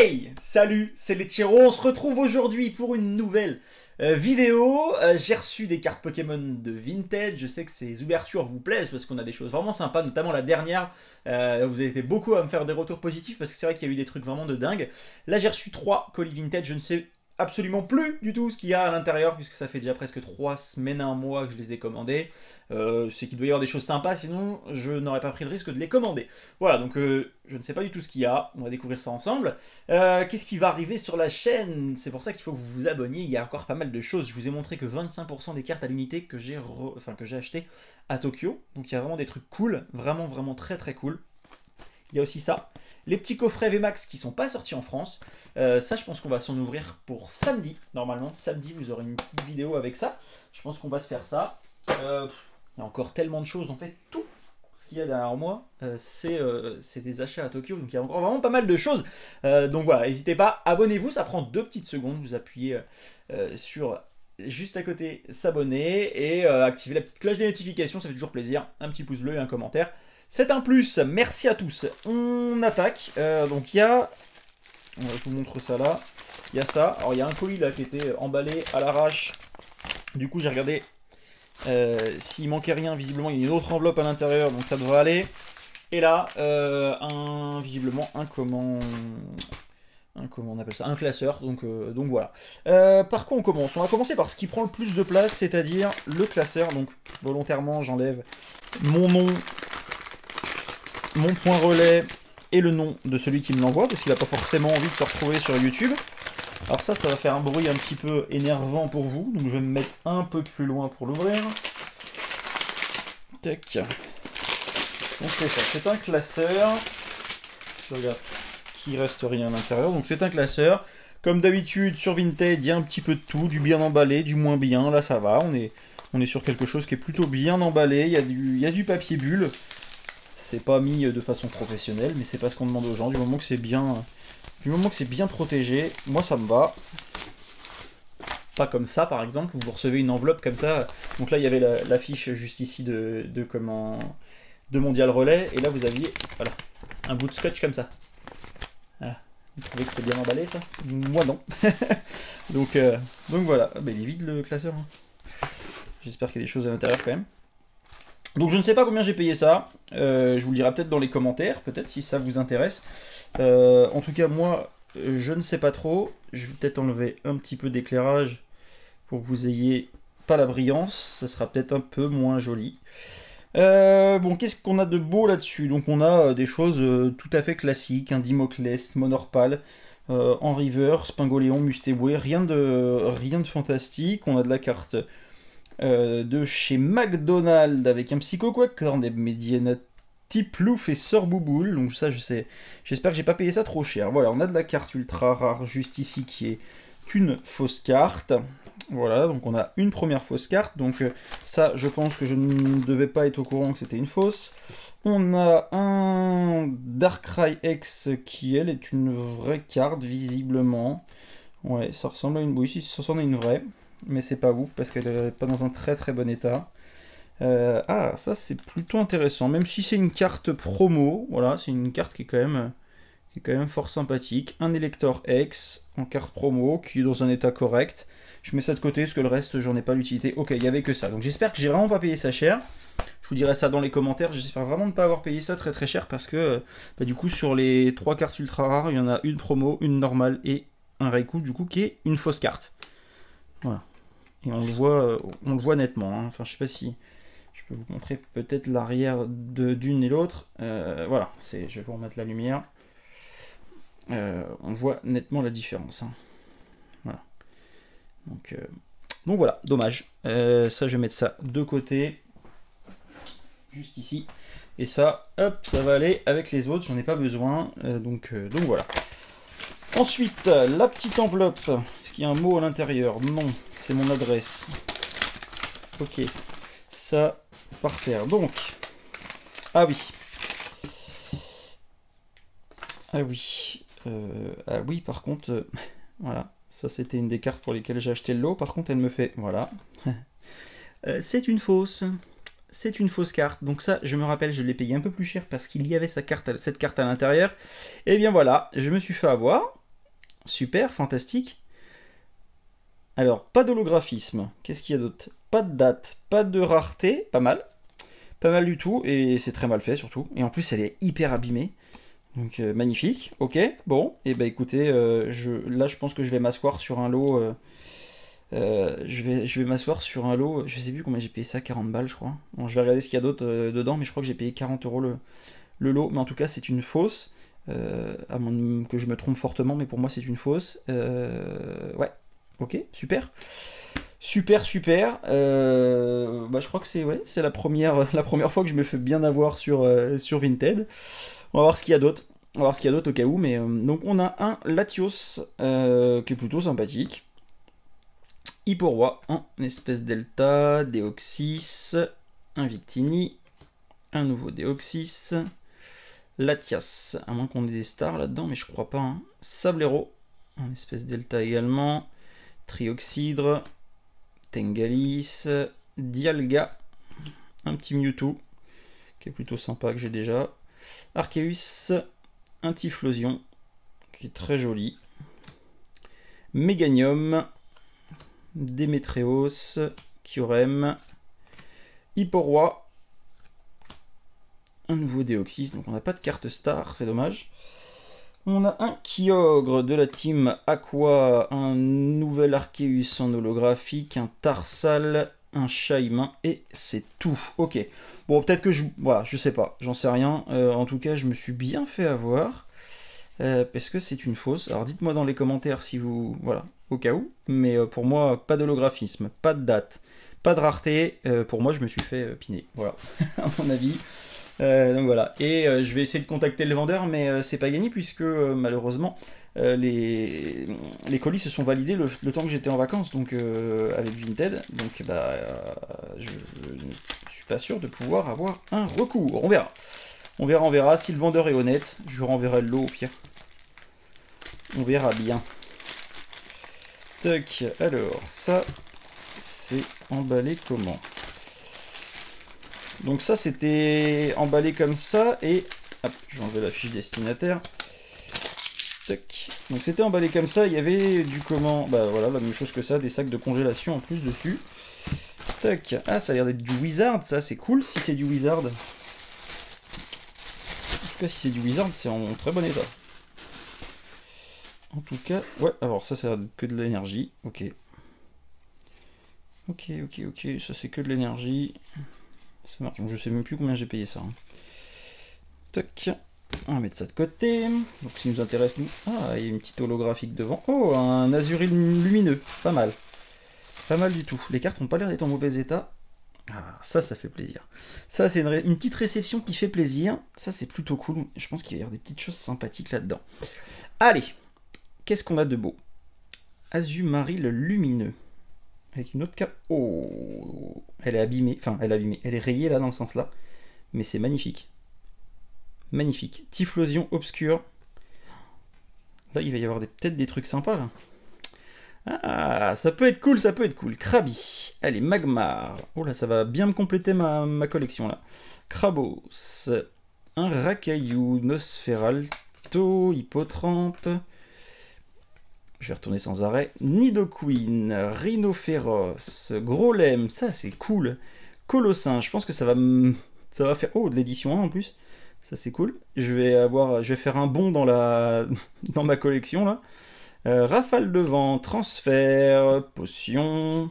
Hey, salut, c'est les Chiro, on se retrouve aujourd'hui pour une nouvelle vidéo. J'ai reçu des cartes Pokémon de Vintage, je sais que ces ouvertures vous plaisent parce qu'on a des choses vraiment sympas, notamment la dernière. Vous avez été beaucoup à me faire des retours positifs parce que c'est vrai qu'il y a eu des trucs vraiment de dingue. Là j'ai reçu 3 colis Vintage, je ne sais absolument plus du tout ce qu'il y a à l'intérieur puisque ça fait déjà presque 3 semaines, un mois que je les ai commandés. C'est qu'il doit y avoir des choses sympas, sinon je n'aurais pas pris le risque de les commander. Voilà, donc je ne sais pas du tout ce qu'il y a, on va découvrir ça ensemble. Qu'est-ce qui va arriver sur la chaîne? C'est pour ça qu'il faut que vous vous abonniez, il y a encore pas mal de choses. Je vous ai montré que 25% des cartes à l'unité que j'ai achetées à Tokyo, donc il y a vraiment des trucs cool, vraiment très très cool. Il y a aussi ça. Les petits coffrets VMAX qui sont pas sortis en France. Ça, je pense qu'on va s'en ouvrir pour samedi. Normalement, samedi, vous aurez une petite vidéo avec ça. Je pense qu'on va se faire ça. Il y a encore tellement de choses. En fait, tout ce qu'il y a derrière moi, c'est des achats à Tokyo. Donc, il y a encore vraiment pas mal de choses. Donc, voilà, n'hésitez pas. Abonnez-vous. Ça prend 2 petites secondes. Vous appuyez sur juste à côté s'abonner et activer la petite cloche des notifications. Ça fait toujours plaisir. Un petit pouce bleu et un commentaire. C'est un plus, merci à tous. On attaque. Donc il y a, je vous montre ça là. Il y a ça. Alors il y a un colis là qui était emballé à l'arrache. Du coup j'ai regardé s'il manquait rien. Visiblement il y a une autre enveloppe à l'intérieur, donc ça devrait aller. Et là visiblement un comment on appelle ça, un classeur. Donc voilà. Par quoi on commence? On va commencer par ce qui prend le plus de place, c'est-à-dire le classeur. Donc volontairement j'enlève mon nom, mon point relais et le nom de celui qui me l'envoie, parce qu'il n'a pas forcément envie de se retrouver sur YouTube. Alors ça va faire un bruit un petit peu énervant pour vous, donc je vais me mettre un peu plus loin pour l'ouvrir. Tac. Donc c'est ça, c'est un classeur. Je regarde qu'il reste rien à l'intérieur, donc c'est un classeur. Comme d'habitude sur Vinted, il y a un petit peu de tout, du bien emballé, du moins bien, là ça va, on est sur quelque chose qui est plutôt bien emballé, il y a du papier bulle. C'est pas mis de façon professionnelle, mais c'est pas ce qu'on demande aux gens. Du moment que c'est bien protégé, moi ça me va. Pas comme ça par exemple, où vous recevez une enveloppe comme ça. Donc là il y avait l'affiche juste ici de Mondial Relais, et là vous aviez voilà, un bout de scotch comme ça. Voilà. Vous trouvez que c'est bien emballé ça? Moi non. donc voilà, mais il est vide le classeur. Hein. J'espère qu'il y a des choses à l'intérieur quand même. Donc je ne sais pas combien j'ai payé ça, je vous le dirai peut-être dans les commentaires, peut-être si ça vous intéresse. En tout cas moi, je ne sais pas trop, je vais peut-être enlever un petit peu d'éclairage pour que vous ayez pas la brillance, ça sera peut-être un peu moins joli. Bon, qu'est-ce qu'on a de beau là-dessus? Donc on a des choses tout à fait classiques, un Dimoclès, Monorpal, en River, Spingoléon, Mustéboué, rien de fantastique. On a de la carte de chez McDonald's avec un Psychoquacorn, des Medianati Plouf et Sorbouboule. Donc ça je sais, j'espère que j'ai pas payé ça trop cher. Voilà, on a de la carte ultra rare juste ici qui est une fausse carte. Voilà, donc on a une première fausse carte. Donc ça je pense que je ne devais pas être au courant que c'était une fausse. On a un Darkrai X qui elle est une vraie carte visiblement. Ouais, ça ressemble à une... Oui, si, ça ressemble à une vraie. Mais c'est pas ouf parce qu'elle n'est pas dans un très bon état. Ah, ça c'est plutôt intéressant. Même si c'est une carte promo, voilà, c'est une carte qui est quand même fort sympathique. Un Elector X en carte promo qui est dans un état correct. Je mets ça de côté parce que le reste j'en ai pas l'utilité. Ok, il n'y avait que ça. Donc j'espère que j'ai vraiment pas payé ça cher. Je vous dirai ça dans les commentaires. J'espère vraiment ne pas avoir payé ça très cher parce que du coup sur les 3 cartes ultra rares, il y en a une promo, une normale et un Raikou du coup qui est une fausse carte. Voilà. Et on le voit nettement. Hein. Enfin, je sais pas si je peux vous montrer peut-être l'arrière d'une et l'autre. Voilà, je vais vous remettre la lumière. On voit nettement la différence. Hein. Voilà. Donc voilà, dommage. Ça, je vais mettre ça de côté. Juste ici. Et ça, hop, ça va aller avec les autres. J'en ai pas besoin. Donc voilà. Ensuite, la petite enveloppe. Est-ce qu'il y a un mot à l'intérieur? Non, c'est mon adresse. Ok, ça par terre. Donc, ah oui, par contre, voilà, ça c'était une des cartes pour lesquelles j'ai acheté le lot. Par contre, elle me fait, voilà, c'est une fausse. C'est une fausse carte, donc ça, je me rappelle, je l'ai payé un peu plus cher parce qu'il y avait cette carte à l'intérieur. Et bien voilà, je me suis fait avoir. super, fantastique. Alors, pas d'holographisme. Qu'est-ce qu'il y a d'autre? Pas de date, pas de rareté, pas mal. Pas mal du tout, et c'est très mal fait surtout. Et en plus, elle est hyper abîmée. Donc, magnifique. Ok, bon. Et bah écoutez, là, je pense que je vais m'asseoir sur un lot... je vais m'asseoir sur un lot, je sais plus combien j'ai payé ça, 40 balles je crois. Bon, je vais regarder ce qu'il y a d'autre dedans, mais je crois que j'ai payé 40 euros le lot. Mais en tout cas, c'est une fausse. À moins que je me trompe fortement, mais pour moi, c'est une fausse. Ouais, ok, super. Super, super. Bah, je crois que c'est ouais, c'est la première fois que je me fais bien avoir sur Vinted. On va voir ce qu'il y a d'autre. On va voir ce qu'il y a d'autre au cas où. Mais, donc, on a un Latios qui est plutôt sympathique. Hipporoi, un espèce delta, Deoxys, un Victini, un nouveau Deoxys, Latias, à moins qu'on ait des stars là-dedans, mais je crois pas. Hein. Sablero, un espèce delta également, Trioxydre, Tengalis, Dialga, un petit Mewtwo, qui est plutôt sympa que j'ai déjà, Arceus, un Typhlosion, qui est très joli, Méganium, Démétréos, Kyurem, Hipporoi, un nouveau Deoxys, donc on n'a pas de carte star, c'est dommage. On a un Kyogre de la team Aqua, un nouvel Arceus en holographique, un Tarsal, un Shaymin, et c'est tout. Ok, bon peut-être que voilà, je sais pas, j'en sais rien. En tout cas, je me suis bien fait avoir. Parce que c'est une fausse. Alors dites-moi dans les commentaires si vous... Voilà, au cas où. Mais pour moi, pas d'holographisme, pas de date, pas de rareté. Pour moi, je me suis fait piner. Voilà, à mon avis. Donc voilà. Et je vais essayer de contacter le vendeur, mais c'est pas gagné puisque malheureusement, les colis se sont validés le temps que j'étais en vacances, donc avec Vinted. Donc bah, je ne suis pas sûr de pouvoir avoir un recours. On verra. On verra. Si le vendeur est honnête, je renverrai le lot au pire. On verra bien. Tac, alors, ça, c'est emballé comment? Donc ça, c'était emballé comme ça, et... Hop, j'ai enlevé la fiche destinataire. Tac. Donc c'était emballé comme ça, il y avait du comment... Bah voilà, la même chose que ça, des sacs de congélation en plus dessus. Tac. Ah, ça a l'air d'être du Wizard, ça, c'est cool si c'est du Wizard. En tout cas, si c'est du Wizard, c'est en très bon état. En tout cas, ouais, alors ça, c'est que de l'énergie. Ok. Ok, ça c'est que de l'énergie. Je sais même plus combien j'ai payé ça. Hein. Tac. On va mettre ça de côté. Donc, ce qui nous intéresse, nous. Ah, il y a une petite holographique devant. Oh, un azuril lumineux. Pas mal. Pas mal du tout. Les cartes n'ont pas l'air d'être en mauvais état. Ah, ça fait plaisir. Ça, c'est une petite réception qui fait plaisir. Ça, c'est plutôt cool. Je pense qu'il va y avoir des petites choses sympathiques là-dedans. Allez. Qu'est-ce qu'on a de beau? Azumaril lumineux. Avec une autre carte. Oh, elle est abîmée. Enfin, elle est abîmée. Elle est rayée là dans le sens là. Mais c'est magnifique. Magnifique. Typhlosion obscure. Là, il va y avoir peut-être des trucs sympas là. Ah, ça peut être cool, ça peut être cool. Krabi. Allez, Magmar. Oh là, ça va bien me compléter ma collection là. Krabos. Un Racaillou. Nosferalto. Hippotrampe. Je vais retourner sans arrêt. Nidoqueen, Rhinophéros, Grolem, ça c'est cool. Colossin, je pense que ça va faire... Oh, de l'édition 1 en plus. Ça c'est cool. Je vais faire un bond dans ma collection là. Rafale de vent, transfert, potion,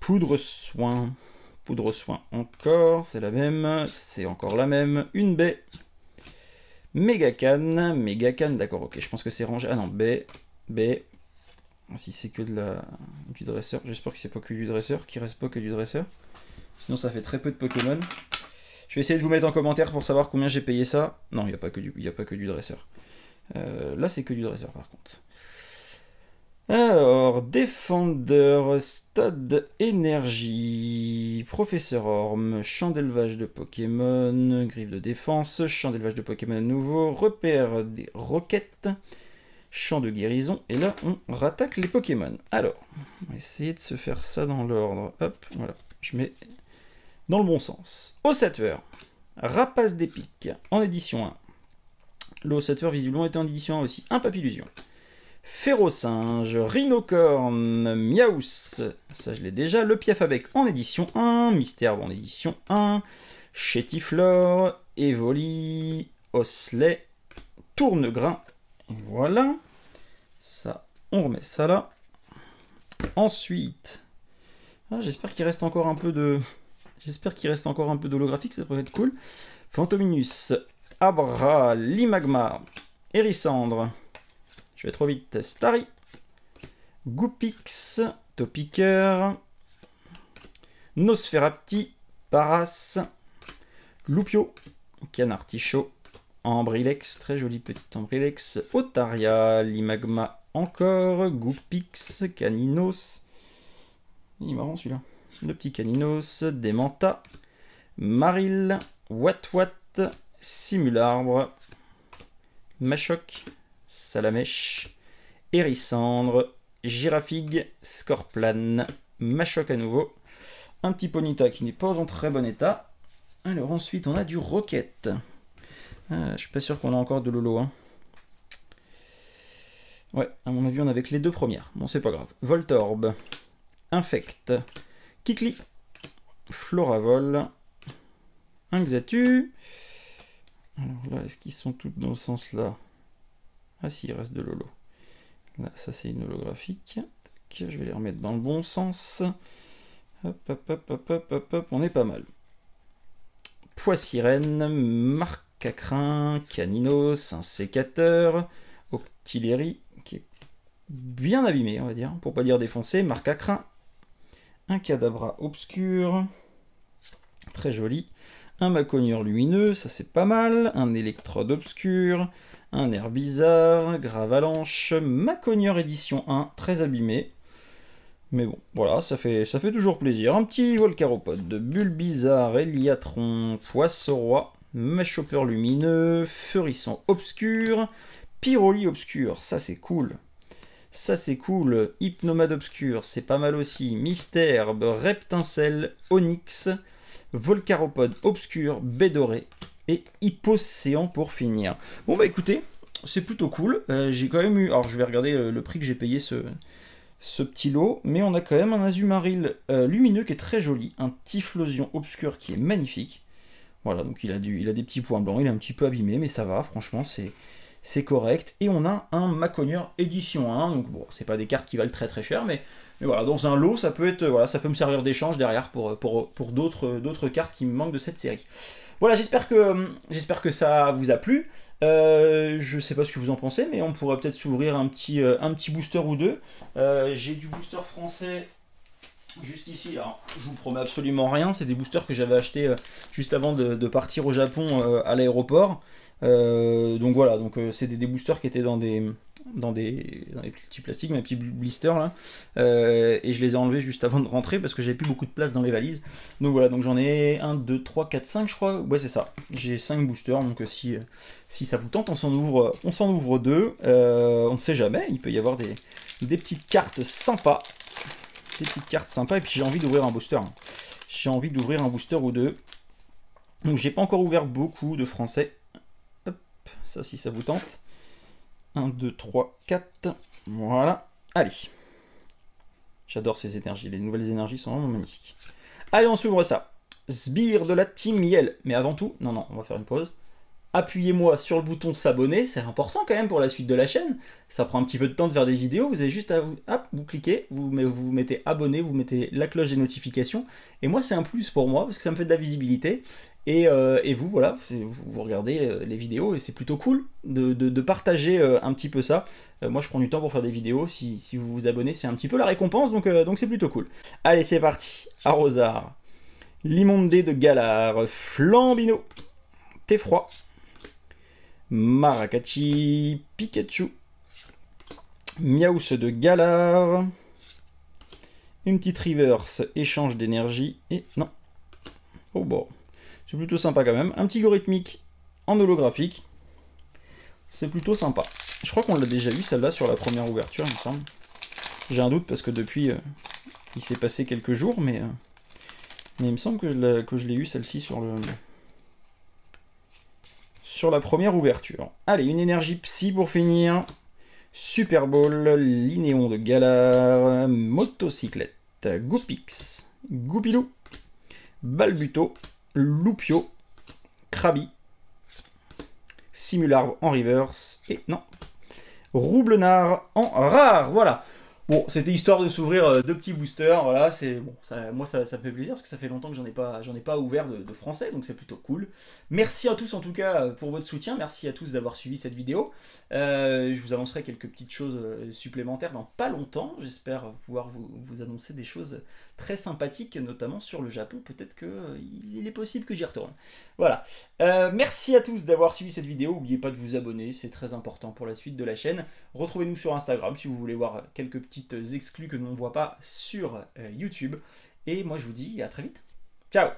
poudre soin. Poudre soin encore, c'est la même. C'est encore la même. Une baie. Mégacan, d'accord, ok, je pense que c'est rangé. Ah non, B. Si c'est que du dresseur, j'espère que c'est pas que du dresseur, qu'il reste pas que du dresseur. Sinon ça fait très peu de Pokémon. Je vais essayer de vous mettre en commentaire pour savoir combien j'ai payé ça. Non, il n'y a pas que du dresseur. Là c'est que du dresseur par contre. Alors, Défendeur, Stade Énergie, Professeur Orme, Champ d'élevage de Pokémon, Griffe de défense, Champ d'élevage de Pokémon nouveau, Repère des roquettes, Champ de guérison, et là on rattaque les Pokémon. Alors, on va essayer de se faire ça dans l'ordre. Hop, voilà, je mets dans le bon sens. Ossateur, Rapace d'épique, en édition 1. Le Ossateur visiblement était en édition 1 aussi. Un Papillusion. Férocinge, Rhinocorne, Miaus, ça je l'ai déjà, le Piafabec en édition 1, Mystère en édition 1, Chétiflore, Evoli, Osselet, Tournegrain, et voilà, ça, on remet ça là. Ensuite, j'espère qu'il reste encore un peu de... J'espère qu'il reste encore un peu d'holographique, ça pourrait être cool. Fantominus, Abra, Limagma, Hérissandre, je vais trop vite, Starry, Goupix, Topiqueur, Nosferapti, Paras, Loupio, Canartichaud, Ambrilex, très joli petit Ambrilex, Otaria, Limagma encore, Goupix, Caninos, il est marrant celui-là, le petit Caninos, Démenta, Maril, Watwat, Simularbre, Machoc, Salamèche, Hérissandre, Girafigue, Scorplane, Machoc à nouveau, un petit Ponyta qui n'est pas en très bon état. Alors ensuite on a du Rocket. Je suis pas sûr qu'on a encore de Lolo. Hein. Ouais, à mon avis on avait que les deux premières. Bon c'est pas grave. Voltorb, Infect, Kikli, Floravol, un Xatu. Alors là, est-ce qu'ils sont toutes dans le sens là? Ah si, il reste de Lolo. Là, ça c'est une holographique. Tac, je vais les remettre dans le bon sens. Hop, hop, hop, hop, hop, hop, hop, on est pas mal. Poissirène, Marcacrin, Caninos, un sécateur, Octillerie, qui est bien abîmé, on va dire, pour pas dire défoncé, Marcacrin, un Cadabra obscur, très joli, un Maconieur lumineux, ça c'est pas mal, un Électrode obscur, un Herbizarre, Gravalanche, Maconieur édition 1, très abîmé. Mais bon, voilà, ça fait toujours plaisir. Un petit Volcaropode de Bulbizarre, Eliatron, Poisson-Roi, Machopper lumineux, Feurisson obscur, Pyroli obscur, ça c'est cool. Ça c'est cool. Hypnomade obscur, c'est pas mal aussi. Mystère, Reptincelle, Onyx, Volcaropode obscur, baie dorée et Hypocéan pour finir. Bon bah écoutez, c'est plutôt cool. J'ai quand même eu... Alors je vais regarder le prix que j'ai payé ce petit lot, mais on a quand même un Azumaril lumineux qui est très joli, un Typhlosion obscur qui est magnifique. Voilà, donc il a des petits points blancs, il est un petit peu abîmé, mais ça va, franchement, c'est correct. Et on a un Maconieur édition 1, donc bon, c'est pas des cartes qui valent très très cher, mais voilà, dans un lot, ça peut être, voilà, ça peut me servir d'échange derrière pour d'autres cartes qui me manquent de cette série. Voilà, j'espère que ça vous a plu. Je sais pas ce que vous en pensez, mais on pourrait peut-être s'ouvrir un petit booster ou deux. J'ai du booster français juste ici. Alors, je vous promets absolument rien. C'est des boosters que j'avais achetés juste avant de partir au Japon à l'aéroport. Donc voilà, c'est des boosters qui étaient dans des petits plastiques, mes petits blisters là, et je les ai enlevés juste avant de rentrer parce que j'avais plus beaucoup de place dans les valises. Donc voilà, donc j'en ai 1, 2, 3, 4, 5 je crois, ouais c'est ça, j'ai 5 boosters, donc si ça vous tente, on s'en ouvre 2, on ne sait jamais, il peut y avoir des petites cartes sympas, et puis j'ai envie d'ouvrir un booster, hein. J'ai envie d'ouvrir un booster ou deux, donc j'ai pas encore ouvert beaucoup de français. Hop, ça si ça vous tente. 1, 2, 3, 4. Voilà. Allez. J'adore ces énergies. Les nouvelles énergies sont vraiment magnifiques. Allez, on s'ouvre ça. Sbire de la Team Miel. Mais avant tout, non, on va faire une pause. Appuyez-moi sur le bouton s'abonner. C'est important quand même pour la suite de la chaîne. Ça prend un petit peu de temps de faire des vidéos. Vous avez juste à vous cliquez, vous mettez abonné, vous mettez la cloche des notifications. Et moi, c'est un plus pour moi parce que ça me fait de la visibilité. Et vous, voilà, vous regardez les vidéos et c'est plutôt cool de partager un petit peu ça. Moi, je prends du temps pour faire des vidéos. Si vous vous abonnez, c'est un petit peu la récompense, donc c'est plutôt cool. Allez, c'est parti. Arrosard, Limondé de Galar, Flambino, Teffroi, Maracati, Pikachu, Miaus de Galar, une petite reverse, échange d'énergie, et non. Oh bon. C'est plutôt sympa quand même. Un petit Gorithmique en holographique. C'est plutôt sympa. Je crois qu'on l'a déjà eu celle-là sur la première ouverture, il me semble. J'ai un doute parce que depuis, il s'est passé quelques jours, mais il me semble que je l'ai eu celle-ci sur la première ouverture. Allez, une énergie psy pour finir. Super Bowl, Linéon de Galar, Motocyclette, Goupix, Goupilou, Balbuto, Loupio, Krabi, Simularbre en reverse, et non, Roublenard en rare, voilà. Bon, c'était histoire de s'ouvrir deux petits boosters, voilà, c'est bon, moi ça me fait plaisir parce que ça fait longtemps que j'en ai pas ouvert de français, donc c'est plutôt cool. Merci à tous en tout cas pour votre soutien, merci à tous d'avoir suivi cette vidéo. Je vous annoncerai quelques petites choses supplémentaires dans pas longtemps, j'espère pouvoir vous annoncer des choses très sympathiques, notamment sur le Japon, peut-être qu'il est possible que j'y retourne. Voilà, merci à tous d'avoir suivi cette vidéo, n'oubliez pas de vous abonner, c'est très important pour la suite de la chaîne. Retrouvez-nous sur Instagram si vous voulez voir quelques petites exclus que l'on ne voit pas sur YouTube. Et moi je vous dis à très vite. Ciao!